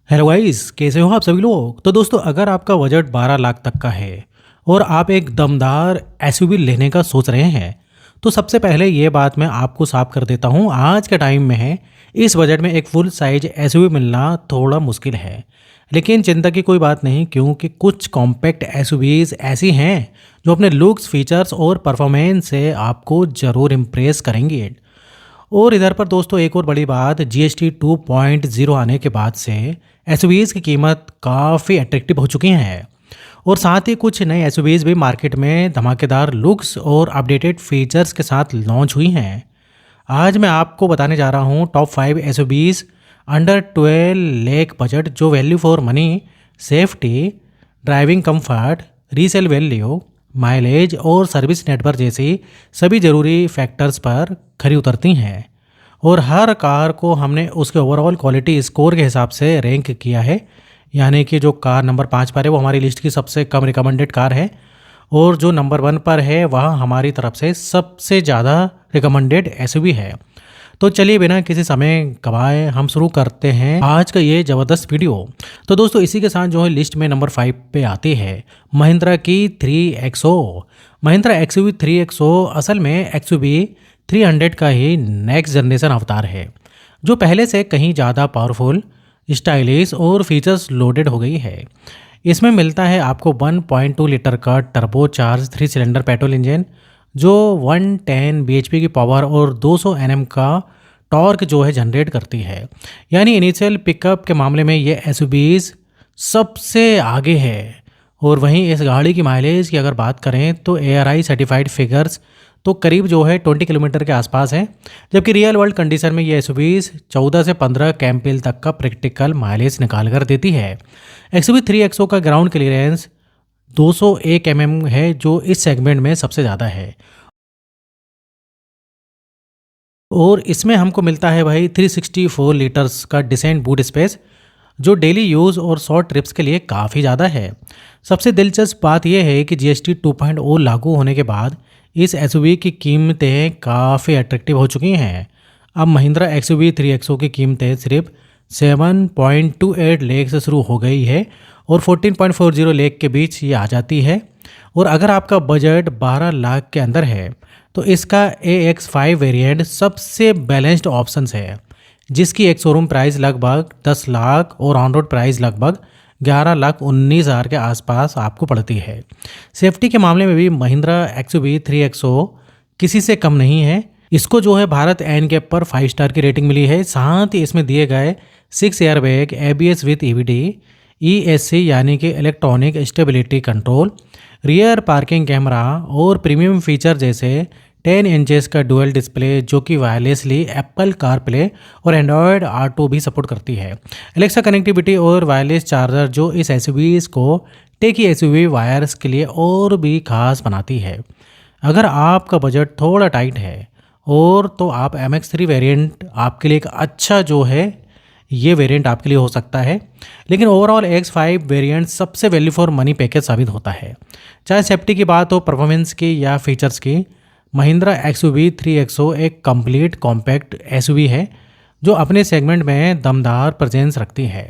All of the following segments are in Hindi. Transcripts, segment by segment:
हेलो गाइस, कैसे हो आप सभी लोग। तो दोस्तों, अगर आपका बजट 12 लाख तक का है और आप एक दमदार एसयूवी लेने का सोच रहे हैं, तो सबसे पहले ये बात मैं आपको साफ कर देता हूँ। आज के टाइम में है, इस बजट में एक फुल साइज एसयूवी मिलना थोड़ा मुश्किल है। लेकिन चिंता की कोई बात नहीं, क्योंकि कुछ कॉम्पैक्ट एसयूवीज ऐसी हैं जो अपने लुक्स, फीचर्स और परफॉर्मेंस से आपको ज़रूर इम्प्रेस करेंगी। और इधर पर दोस्तों, एक और बड़ी बात, जीएसटी 2.0 आने के बाद से एसयूवीज़ की कीमत काफ़ी अट्रैक्टिव हो चुकी हैं। और साथ ही कुछ नए एसयूवीज़ भी मार्केट में धमाकेदार लुक्स और अपडेटेड फीचर्स के साथ लॉन्च हुई हैं। आज मैं आपको बताने जा रहा हूँ top 5 SUVs under 12 lakh budget, जो value for money, safety, driving comfort, resale value, mileage और सर्विस नेटवर्क जैसी सभी ज़रूरी फैक्टर्स पर खरी उतरती हैं। और हर कार को हमने उसके ओवरऑल क्वालिटी स्कोर के हिसाब से रैंक किया है। यानी कि जो कार नंबर 5 पर है वो हमारी लिस्ट की सबसे कम रिकमेंडेड कार है, और जो नंबर 1 पर है वह हमारी तरफ से सबसे ज़्यादा रिकमेंडेड एसयूवी है। तो चलिए बिना किसी समय गवाए हम शुरू करते हैं आज का ये ज़बरदस्त वीडियो। तो दोस्तों, इसी के साथ जो है लिस्ट में नंबर 5 पे आती है महिंद्रा की 3XO। महिंद्रा एक्सयूवी 3XO असल में एक्सयूवी 300 का ही नेक्स्ट जनरेशन अवतार है, जो पहले से कहीं ज़्यादा पावरफुल, स्टाइलिश और फीचर्स लोडेड हो गई है। इसमें मिलता है आपको 1.2 लीटर का turbo charge 3 cylinder petrol engine, जो 110 bhp की पावर और 200 Nm का टॉर्क जो है जनरेट करती है। यानी इनिशियल पिकअप के मामले में ये एसयूवीज सबसे आगे है। और वहीं इस गाड़ी की माइलेज की अगर बात करें तो ARI सर्टिफाइड फिगर्स तो करीब जो है 20 किलोमीटर के आसपास है, जबकि रियल वर्ल्ड कंडीशन में ये एसयूवीज 14 से 15 कैंपिल तक का प्रैक्टिकल माइलेज निकाल कर देती है। एक्सयूवी 3XO का ग्राउंड क्लियरेंस 201 mm है, जो इस सेगमेंट में सबसे ज़्यादा है। और इसमें हमको मिलता है भाई 364 लीटर्स का डिसेंट बूट स्पेस, जो डेली यूज़ और शॉर्ट ट्रिप्स के लिए काफ़ी ज़्यादा है। सबसे दिलचस्प बात यह है कि जीएसटी 2.0 लागू होने के बाद इस एसयूवी की कीमतें काफ़ी अट्रैक्टिव हो चुकी हैं। अब महिंद्रा एक्सयूवी 3XO की कीमतें सिर्फ 7.28 लाख से शुरू हो गई है और 14.40 लाख के बीच ये आ जाती है। और अगर आपका बजट 12 लाख के अंदर है तो इसका AX5 वेरिएंट सबसे बैलेंस्ड ऑप्शंस है, जिसकी एक शोरूम प्राइस लगभग 10 लाख और ऑन रोड प्राइस लगभग 11,19,000 के आसपास आपको पड़ती है। सेफ्टी के मामले में भी महिंद्रा एक्सयूवी 3XO किसी से कम नहीं है। इसको जो है भारत एनकैप पर 5 स्टार की रेटिंग मिली है। साथ ही इसमें दिए गए 6 airbag, ABS with EBD, ESC यानी कि electronic stability control, rear parking camera और प्रीमियम फीचर जैसे 10 इंचेस का डुअल डिस्प्ले, जो कि वायरलेसली एप्पल कारप्ले और एंड्रॉयड ऑटो भी सपोर्ट करती है, एलेक्सा कनेक्टिविटी और वायरलेस चार्जर, जो इस एसयूवीज को टेकी एसयूवी वायर्स के लिए और भी खास बनाती है। अगर आपका बजट थोड़ा टाइट है और तो आप MX3 वेरिएंट आपके लिए एक अच्छा जो है ये वेरिएंट आपके लिए हो सकता है। लेकिन ओवरऑल AX5 वेरिएंट सबसे वैल्यू फॉर मनी पैकेज साबित होता है, चाहे सेफ्टी की बात हो, परफॉर्मेंस की या फीचर्स की। महिंद्रा एक्सयूवी 3XO एक कंप्लीट कॉम्पैक्ट एसयूवी है, जो अपने सेगमेंट में दमदार प्रेजेंस रखती है।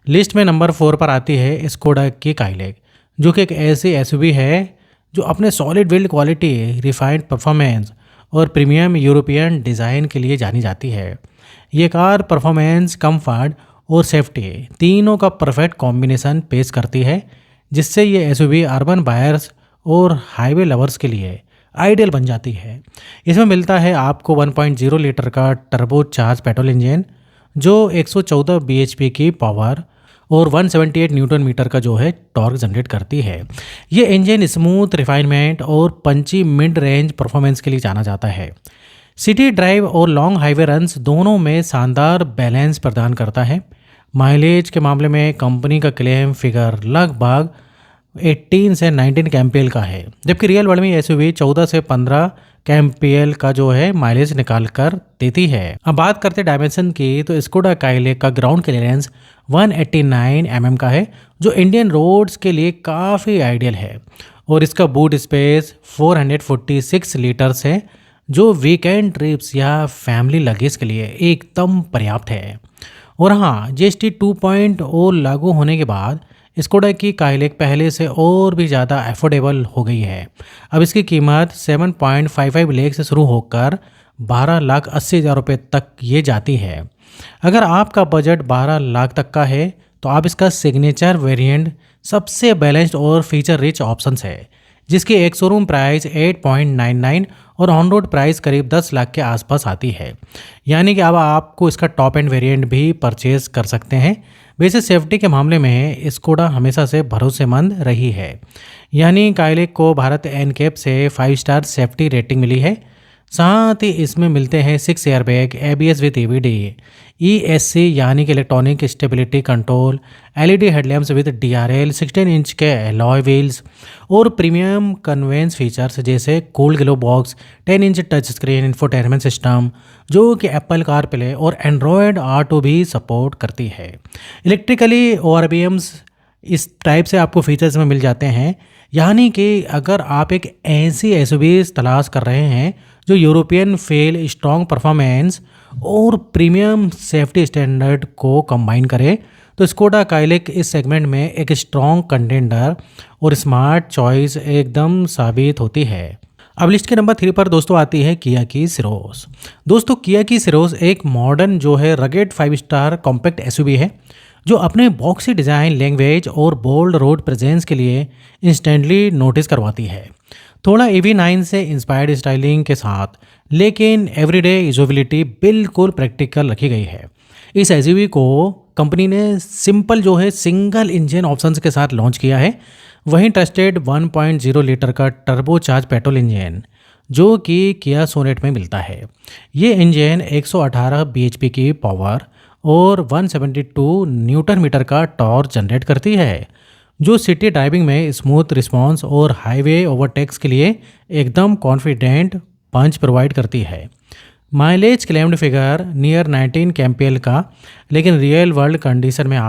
लिस्ट में नंबर 4 पर आती है स्कोडा की काइलैक, जो कि एक ऐसी एसयूवी है जो अपने solid build quality, refined performance और प्रीमियम यूरोपियन डिज़ाइन के लिए जानी जाती है। ये कार परफॉर्मेंस, कंफर्ट और सेफ्टी तीनों का परफेक्ट कॉम्बिनेशन पेश करती है, जिससे ये एसयूवी अर्बन बायर्स और हाईवे लवर्स के लिए आइडियल बन जाती है। इसमें मिलता है आपको 1.0 लीटर का टर्बो चार्ज पेट्रोल इंजन, जो 114 bhp की पावर और 178 न्यूटन मीटर का जो है टॉर्क जनरेट करती है। ये इंजन स्मूथ रिफाइनमेंट और पंची मिड रेंज परफॉर्मेंस के लिए जाना जाता है। सिटी ड्राइव और लॉन्ग हाईवे रन्स दोनों में शानदार बैलेंस प्रदान करता है। माइलेज के मामले में कंपनी का क्लेम फिगर लगभग 18 से 19 कैंपियल का है, जबकि रियल वर्ल्ड में एसयूवी 14 से 15 कैंपियल का जो है माइलेज निकाल कर देती है। अब बात करते हैं डायमेंशन की, तो स्कोडा काइलैक का ग्राउंड क्लियरेंस 189 mm का है, जो इंडियन रोड्स के लिए काफ़ी आइडियल है। और इसका बूट स्पेस 446 लीटर्स है, जो वीकेंड ट्रिप्स या फैमिली लगेज के लिए एकदम पर्याप्त है। और हाँ, जीएसटी 2.0 लागू होने के बाद स्कोडा की काइलिक पहले से और भी ज़्यादा अफोर्डेबल हो गई है। अब इसकी कीमत 7.55 लाख से शुरू होकर 12,80,000 रुपये तक ये जाती है। अगर आपका बजट 12 लाख तक का है तो आप इसका सिग्नेचर वेरिएंट सबसे बैलेंस्ड और फीचर रिच ऑप्शंस है, जिसकी एक शोरूम प्राइस 8.99 और ऑन रोड प्राइस करीब 10 लाख के आसपास आती है। यानी कि अब आपको इसका टॉप एंड वेरिएंट भी परचेज कर सकते हैं। वैसे सेफ्टी के मामले में स्कोडा हमेशा से भरोसेमंद रही है। यानी काइलिक को भारत एनकेप से 5 स्टार सेफ्टी रेटिंग मिली है। साथ ही इसमें मिलते हैं 6 airbag, ABS with EBD, ESC यानी कि electronic stability control, LED headlamps with DRL, 16 inch के अलॉय व्हील्स और प्रीमियम कन्वेंस फीचर्स जैसे cool glove box, 10 inch touch screen infotainment system जो कि एप्पल कार प्ले और एंड्रॉयड ऑटो भी सपोर्ट करती है। इलेक्ट्रिकली ओआरबीएम्स इस टाइप से आपको फीचर्स में मिल जाते हैं। यानी कि अगर आप एक ऐसी एसयूवी तलाश कर रहे हैं जो यूरोपियन फेल, स्ट्रॉन्ग परफॉर्मेंस और प्रीमियम सेफ्टी स्टैंडर्ड को कंबाइन करे तो स्कोडा काइलिक इस सेगमेंट में एक स्ट्रॉन्ग कंटेंडर और स्मार्ट चॉइस एकदम साबित होती है। अब लिस्ट के नंबर 3 पर दोस्तों आती है किया की सिरोस। दोस्तों किया की सिरोस एक मॉडर्न जो है रगेड 5 स्टार कॉम्पैक्ट एसयूवी है जो अपने बॉक्सी डिज़ाइन, लैंग्वेज और बोल्ड रोड प्रेजेंस के लिए इंस्टेंटली नोटिस करवाती है। थोड़ा EV9 से इंस्पायर्ड स्टाइलिंग के साथ, लेकिन एवरीडे यूजेबिलिटी बिल्कुल प्रैक्टिकल रखी गई है। इस एसयूवी को कंपनी ने सिंपल जो है सिंगल इंजन ऑप्शंस के साथ लॉन्च किया है। वहीं ट्रस्टेड 1.0 लीटर का टर्बोचार्ज पेट्रोल इंजन जो कि किया सोनेट में मिलता है। ये इंजन 118 bhp की पावर और 172 न्यूटन मीटर का टॉर्क जनरेट करती है, जो सिटी ड्राइविंग में स्मूथ रिस्पांस और हाईवे ओवरटेक्स के लिए एकदम कॉन्फिडेंट पंच प्रोवाइड करती है। Mileage claimed figure near 19 kmpl का, लेकिन रियल वर्ल्ड कंडीशन में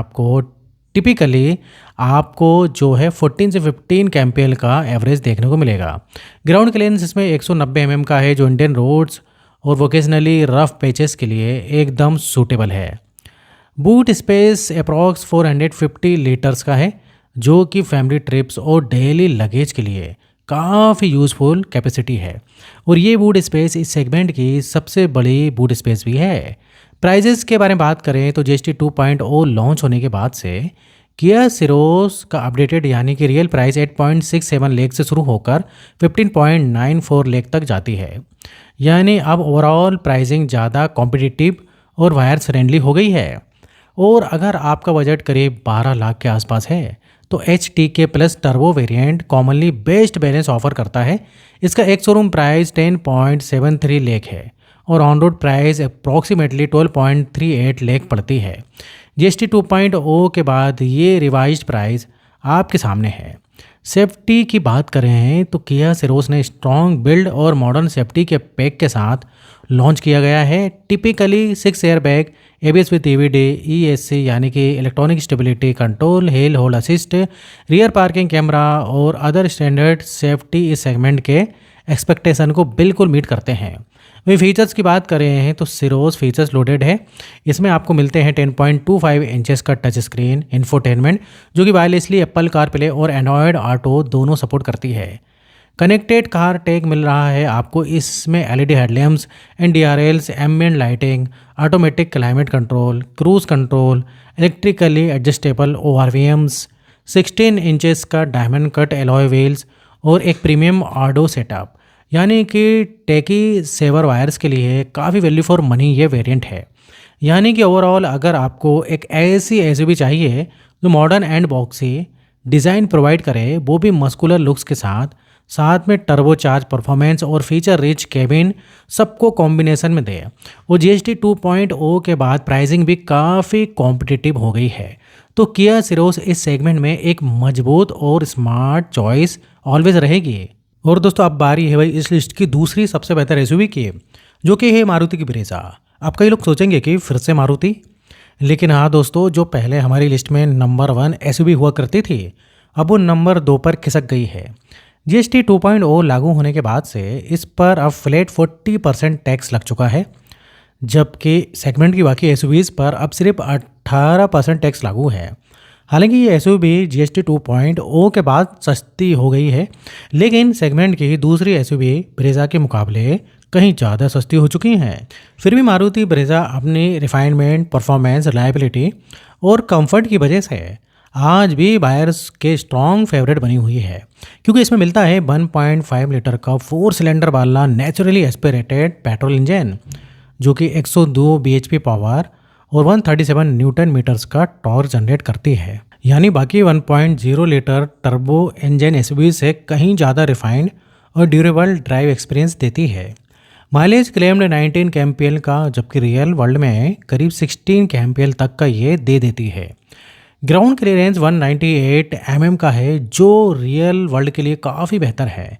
टिपिकली आपको जो है 14 से 15 kmpl का एवरेज देखने को मिलेगा। ग्राउंड क्लियरेंस इसमें 190 mm का है, जो इंडियन रोड्स और वोकेशनली रफ पैचेस के लिए एकदम सूटेबल है। बूट स्पेस अप्रॉक्स 450 लीटर्स का है, जो कि फैमिली ट्रिप्स और डेली लगेज के लिए काफ़ी यूज़फुल कैपेसिटी है। और ये बूट स्पेस इस सेगमेंट की सबसे बड़ी बूट स्पेस भी है। प्राइजेस के बारे में बात करें तो जीएसटी 2.0 लॉन्च होने के बाद से किया सिरोस का अपडेटेड यानी कि रियल प्राइस 8.67 लाख से शुरू होकर 15.94 लाख तक जाती है। यानी अब ओवरऑल प्राइसिंग ज़्यादा कॉम्पिटिटिव और वायर्स फ्रेंडली हो गई है। और अगर आपका बजट करीब 12 लाख के आसपास है तो HTK plus turbo variant commonly best balance offer करता है। इसका एक शोरूम प्राइस 10.73 लाख है और on road price approximately 12.38 lakh पड़ती है। जीएसटी 2.0 के बाद ये रिवाइज्ड प्राइस आपके सामने है। सेफ्टी की बात करें तो किया सिरोस ने स्ट्रॉन्ग बिल्ड और मॉडर्न सेफ्टी के पैक के साथ लॉन्च किया गया है। Typically 6 airbag, ABS with EBD, ESC यानी कि electronic stability control, hill hold assist, rear parking camera और अदर स्टैंडर्ड सेफ्टी इस सेगमेंट के एक्सपेक्टेशन को बिल्कुल मीट करते हैं। वही फीचर्स की बात करें तो सिरोस फीचर्स लोडेड है। इसमें आपको मिलते हैं 10.25 इंचेस का टच स्क्रीन इंफोटेनमेंट जो कि वायरलेसली एप्पल कार प्ले और एंड्रॉयड ऑटो दोनों सपोर्ट करती है। कनेक्टेड कार टेक मिल रहा है आपको। इसमें LED headlamps, NDRLs, ambient lighting, automatic climate control, cruise control, electrically adjustable ORVMs, 16 inches का डायमंड कट एलॉय व्हील्स और एक प्रीमियम ऑडियो सेटअप। यानी कि टेकी सेवर वायर्स के लिए काफ़ी वैल्यू फॉर मनी ये वेरिएंट है। यानी कि ओवरऑल अगर आपको एक ऐसी एसयूवी चाहिए जो modern and boxy design provide करे, वो भी मस्कुलर लुक्स के साथ में टर्बोचार्ज परफॉर्मेंस और फीचर रिच केबिन सबको कॉम्बिनेशन में दे। और जीएसटी 2.0 के बाद प्राइसिंग भी काफ़ी कॉम्पिटिटिव हो गई है। तो किया सिरोस इस सेगमेंट में एक मजबूत और स्मार्ट चॉइस ऑलवेज रहेगी। और दोस्तों अब बारी है भाई इस लिस्ट की दूसरी सबसे बेहतर एसयूवी की, जो कि है मारुति की ब्रेजा। अब कई लोग सोचेंगे कि फिर से मारुति, लेकिन हाँ दोस्तों, जो पहले हमारी लिस्ट में नंबर 1 एसयूवी हुआ करती थी अब वो नंबर 2 पर खिसक गई है। जीएसटी 2.0 लागू होने के बाद से इस पर अब फ्लैट 40% टैक्स लग चुका है। जबकि सेगमेंट की बाकी एसयूवीज पर अब सिर्फ 18% टैक्स लागू है। हालांकि ये एसयूवी जीएसटी 2.0 के बाद सस्ती हो गई है, लेकिन सेगमेंट की दूसरी एसयूवी ब्रेजा के मुकाबले कहीं ज़्यादा सस्ती हो चुकी हैं। फिर भी मारुति ब्रेजा अपनी रिफाइनमेंट, परफॉर्मेंस, रिलायबिलिटी और कंफर्ट की वजह से आज भी बायर्स के स्ट्रॉन्ग फेवरेट बनी हुई है, क्योंकि इसमें मिलता है 1.5 लीटर का 4 सिलेंडर वाला नेचुरली एस्पिरेटेड पेट्रोल इंजन, जो कि 102 बीएचपी पावर और 137 न्यूटन मीटर्स का टॉर्क जनरेट करती है। यानी बाकी 1.0 लीटर टर्बो इंजन एसयूवी से कहीं ज़्यादा रिफाइंड और ड्यूरेबल ड्राइव एक्सपीरियंस देती है। माइलेज क्लेम्ड 19 kmpl का, जबकि रियल वर्ल्ड में करीब 16 kmpl तक का ये दे देती है। ग्राउंड क्लियरेंस 198 mm का है, जो रियल वर्ल्ड के लिए काफ़ी बेहतर है।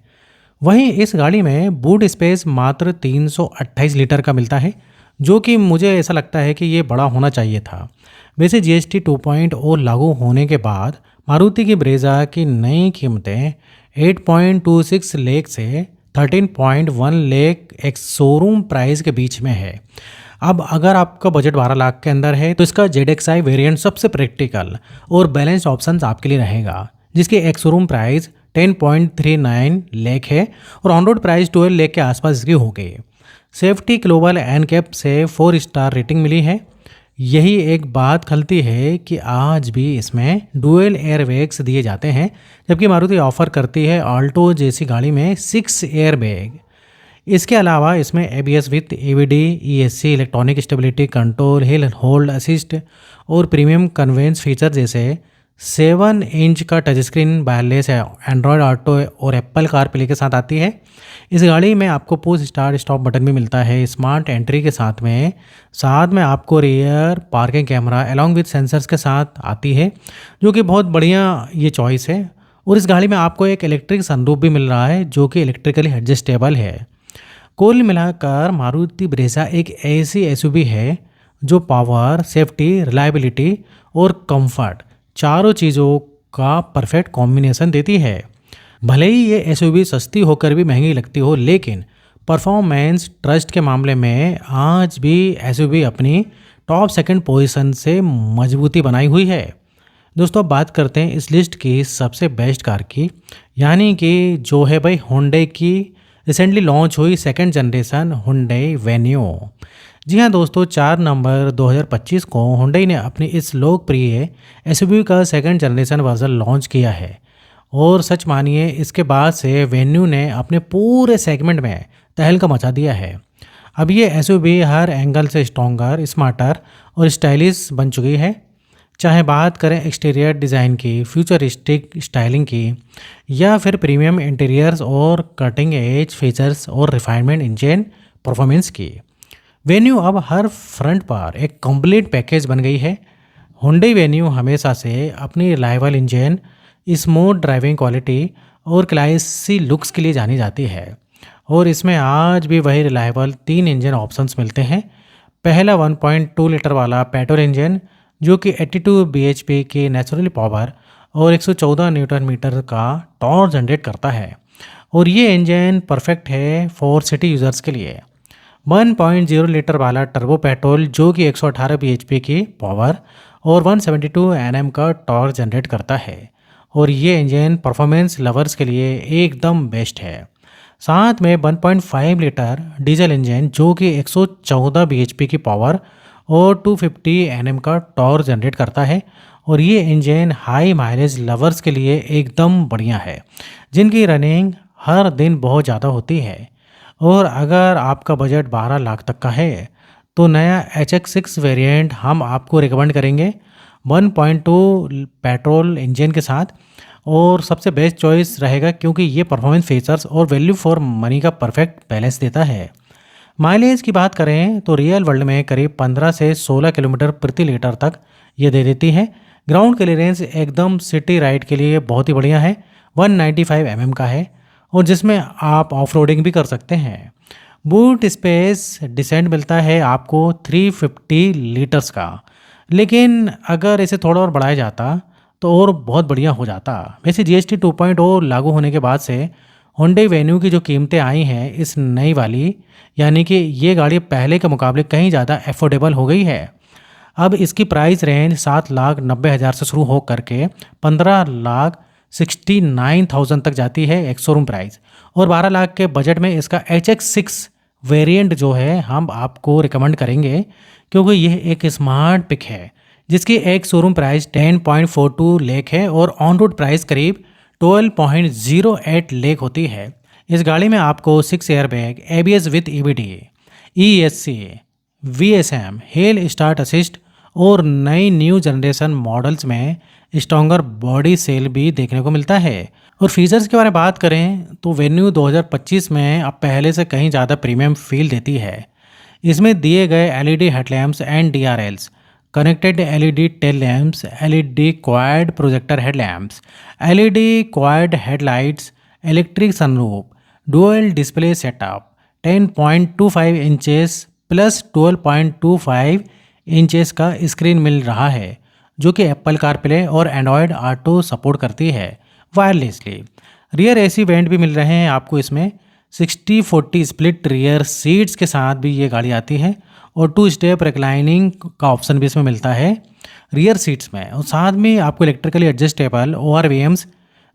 वहीं इस गाड़ी में बूट स्पेस मात्र 328 लीटर का मिलता है, जो कि मुझे ऐसा लगता है कि ये बड़ा होना चाहिए था। वैसे जीएसटी 2.0 लागू होने के बाद मारुति की ब्रेजा की नई कीमतें 8.26 लाख से 13.1 लाख एक शोरूम प्राइस के बीच में है। अब अगर आपका बजट 12 लाख के अंदर है तो इसका ZXi वेरिएंट सबसे प्रैक्टिकल और बैलेंस्ड ऑप्शंस आपके लिए रहेगा, जिसकी एक शोरूम प्राइस 10.39 लाख है और ऑन रोड प्राइस 12 लाख के आसपास इसकी हो गई। सेफ्टी ग्लोबल एनकैप से 4 स्टार रेटिंग मिली है। यही एक बात खलती है कि आज भी इसमें डुअल एयरबैग्स दिए जाते हैं, जबकि मारुति ऑफर करती है ऑल्टो जैसी गाड़ी में 6 एयरबैग। इसके अलावा इसमें ABS with EVD, ESC, electronic stability control, hill hold assist और प्रीमियम कन्वेंस फीचर जैसे 7 इंच का touch screen, wireless Android auto और एप्पल कारप्ले के साथ आती है। इस गाड़ी में आपको पुश स्टार्ट स्टॉप बटन भी मिलता है स्मार्ट एंट्री के साथ में आपको rear parking camera along with sensors के साथ आती है, जो कि बहुत बढ़िया ये चॉइस है। और इस गाड़ी में आपको एक इलेक्ट्रिक सनरूफ भी मिल रहा है, जो कि इलेक्ट्रिकली एडजस्टेबल है। कुल मिलाकर मारुति ब्रेजा एक ऐसी एसयूवी है जो पावर, सेफ्टी, रिलायबिलिटी और कंफर्ट चारों चीज़ों का परफेक्ट कॉम्बिनेशन देती है। भले ही ये एसयूवी सस्ती होकर भी महंगी लगती हो, लेकिन परफॉर्मेंस ट्रस्ट के मामले में आज भी एसयूवी अपनी टॉप सेकंड पोजीशन से मजबूती बनाई हुई है। दोस्तों, अब बात करते हैं इस लिस्ट की सबसे बेस्ट कार की, यानी कि जो है भाई हुंडई की रिसेंटली लॉन्च हुई सेकंड जनरेशन हुंडई वेन्यू। जी हाँ दोस्तों, 4 नवंबर 2025 को हुंडई ने अपनी इस लोकप्रिय एसयूवी का सेकंड जनरेशन वर्जन लॉन्च किया है। और सच मानिए, इसके बाद से वेन्यू ने अपने पूरे सेगमेंट में तहलका मचा दिया है। अब ये एसयूवी हर एंगल से स्ट्रॉन्गर, स्मार्टर और स्टाइलिश बन चुकी है। चाहे बात करें एक्सटीरियर डिज़ाइन की, फ्यूचरिस्टिक स्टाइलिंग की, या फिर प्रीमियम इंटीरियर्स और कटिंग एज फीचर्स और रिफाइनमेंट इंजन परफॉर्मेंस की, वेन्यू अब हर फ्रंट पर एक कंप्लीट पैकेज बन गई है। हुंडई वेन्यू हमेशा से अपनी reliable engine, smooth driving quality और क्लासी लुक्स के लिए जानी जाती है। और इसमें आज भी वही रिलायबल 3 इंजन ऑप्शंस मिलते हैं। पहला 1.2 लीटर वाला पेट्रोल इंजन, जो कि 82 bhp की नेचुरल पावर और 114 न्यूटन मीटर का टॉर्क जनरेट करता है। और ये इंजन परफेक्ट है फॉर सिटी यूज़र्स के लिए। 1.0 लीटर वाला टर्बो पेट्रोल, जो कि 118 bhp की पावर और 172 Nm का टॉर्क जनरेट करता है। और ये इंजन परफॉर्मेंस लवर्स के लिए एकदम बेस्ट है। साथ में 1.5 लीटर डीजल इंजन, जो कि 114 bhp की पावर और 250 Nm का टॉर्क जनरेट करता है। और ये इंजन हाई माइलेज लवर्स के लिए एकदम बढ़िया है, जिनकी रनिंग हर दिन बहुत ज़्यादा होती है। और अगर आपका बजट 12 लाख तक का है तो नया HX6 वेरिएंट हम आपको रिकमेंड करेंगे 1.2 पेट्रोल इंजन के साथ। और सबसे बेस्ट चॉइस रहेगा, क्योंकि ये परफॉर्मेंस फीचर्स और वैल्यू फॉर मनी का परफेक्ट बैलेंस देता है। माइलेज की बात करें तो रियल वर्ल्ड में करीब 15 से 16 किलोमीटर प्रति लीटर तक ये दे देती है। ग्राउंड क्लियरेंस एकदम सिटी राइड के लिए बहुत ही बढ़िया है, 195 mm का है, और जिसमें आप ऑफ रोडिंग भी कर सकते हैं। बूट स्पेस डिसेंट मिलता है आपको 350 लीटर्स का, लेकिन अगर इसे थोड़ा और बढ़ाया जाता तो और बहुत बढ़िया हो जाता। वैसे GST 2.0 लागू होने के बाद से Hyundai वेन्यू की जो कीमतें आई हैं इस नई वाली, यानी कि ये गाड़ी पहले के मुकाबले कहीं ज़्यादा अफोर्डेबल हो गई है। अब इसकी प्राइस रेंज 7,90,000 से शुरू हो करके 15,69,000 तक जाती है एक शोरूम प्राइस, और 12 लाख के बजट में इसका HX6 वेरिएंट जो है हम आपको रिकमेंड करेंगे, क्योंकि यह एक स्मार्ट पिक है जिसकी एक शोरूम प्राइस 10.42 लाख है और ऑन रोड प्राइस करीब 12.08 लाख होती है। इस गाड़ी में आपको 6 airbag, ABS with EBD, ESC, VSM, hello start assist और नई न्यू जनरेशन मॉडल्स में स्ट्रॉन्गर बॉडी सेल भी देखने को मिलता है। और फीचर्स के बारे में बात करें तो वेन्यू 2025 में अब पहले से कहीं ज़्यादा प्रीमियम फील देती है। इसमें दिए गए LED headlamps and DRLs, connected LED tail lamps, LED quad projector headlamps, LED quad headlights, electric sunroof, dual display setup, 10.25 inches plus 12.25 inches का स्क्रीन मिल रहा है, जो कि एप्पल कारप्ले और एंड्रॉयड ऑटो सपोर्ट करती है वायरलेसली। रियर AC वेंट भी मिल रहे हैं आपको इसमें। 60-40 स्प्लिट रियर सीट्स के साथ भी ये गाड़ी आती है और 2 स्टेप रिक्लाइनिंग का ऑप्शन भी इसमें मिलता है रियर सीट्स में। और साथ में आपको electrically adjustable ORVMs,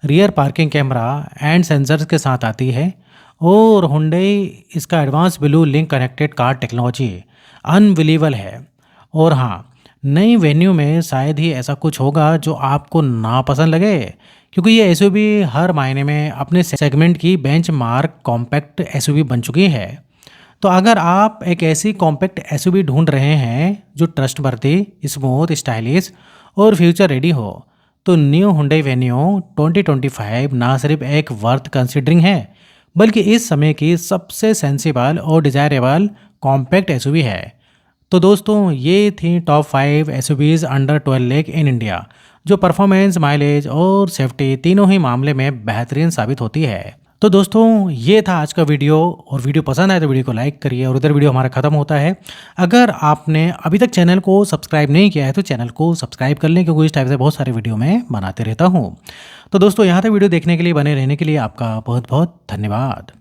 rear parking camera and sensors के साथ आती है। और Hyundai इसका advance blue link connected car technology unbelievable है। और हाँ, नई वेन्यू में शायद ही ऐसा कुछ होगा जो आपको नापसंद लगे, क्योंकि ये एसयूवी हर मायने में अपने सेगमेंट की बेंचमार्क कॉम्पैक्ट एसयूवी बन चुकी है। तो अगर आप एक ऐसी कॉम्पैक्ट एसयूवी ढूंढ रहे हैं जो ट्रस्टवर्दी, स्मूथ, स्टाइलिश और फ्यूचर रेडी हो, तो न्यू Hyundai वेन्यू 2025 ना सिर्फ एक वर्थ कंसिडरिंग है, बल्कि इस समय की सबसे सेंसिबल और डिजायरेबल कॉम्पैक्ट एसयूवी है। तो दोस्तों, ये थी top 5 SUVs under 12 lakh in India, जो परफॉर्मेंस, माइलेज और सेफ्टी तीनों ही मामले में बेहतरीन साबित होती है। तो दोस्तों, ये था आज का वीडियो, और वीडियो पसंद आए तो वीडियो को लाइक करिए। और उधर वीडियो हमारा खत्म होता है। अगर आपने अभी तक चैनल को सब्सक्राइब नहीं किया है तो चैनल को सब्सक्राइब कर लें, क्योंकि इस टाइप से बहुत सारे वीडियो मैं बनाते रहता हूँ। तो दोस्तों, यहाँ तक वीडियो देखने के लिए, बने रहने के लिए आपका बहुत बहुत धन्यवाद।